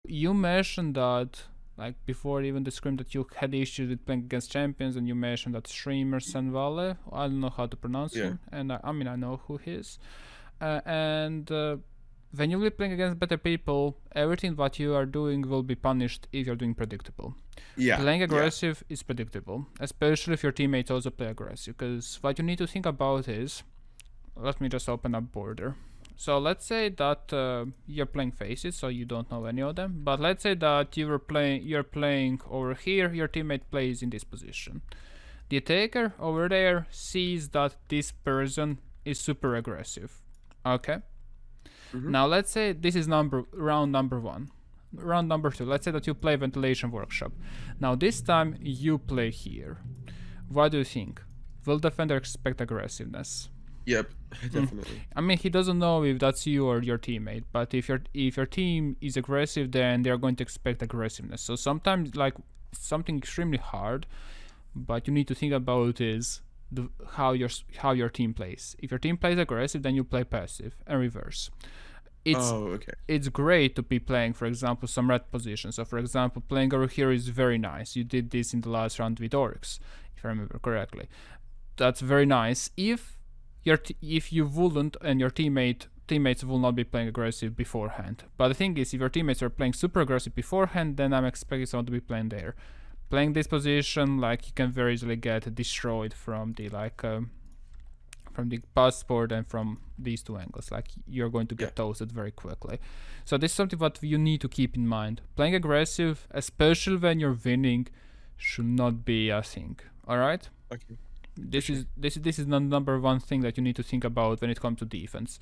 You mentioned that, like before even the scrim, that you had issues with playing against champions, and you mentioned that streamer Sanvale. I don't know how to pronounce Yeah. him, and I mean I know who he is. And when you'll be playing against better people, everything that you are doing will be punished if you're doing predictable. Yeah. Playing Yeah. aggressive is predictable, especially if your teammates also play aggressive. Because what you need to think about is, let me just open up border. So let's say that you're playing faces, so you don't know any of them. But let's say that you're playing over here. Your teammate plays in this position. The attacker over there sees that this person is super aggressive. Okay. Mhm. Now let's say this is round number 1. Round number 2. Let's say that you play ventilation workshop. Now this time you play here. What do you think? Will defender expect aggressiveness? Yep. Definitely. I mean, he doesn't know if that's you or your teammate, but if your team is aggressive, then they're going to expect aggressiveness. So sometimes, like, something extremely hard, but you need to think about is how your team plays. If your team plays aggressive, then you play passive and reverse. Okay. It's great to be playing, for example, some red positions. So, for example, playing over here is very nice. You did this in the last round with Oryx, if I remember correctly. That's very nice. If you wouldn't, and your teammates will not be playing aggressive beforehand. But the thing is, if your teammates are playing super aggressive beforehand, then I'm expecting someone to be playing there. Playing this position, like, you can very easily get destroyed from the from the passport and from these two angles. Like, you're going to get toasted very quickly. So this is something that you need to keep in mind. Playing aggressive, especially when you're winning, should not be a thing. All right. Okay. This is the number one thing that you need to think about when it comes to defense.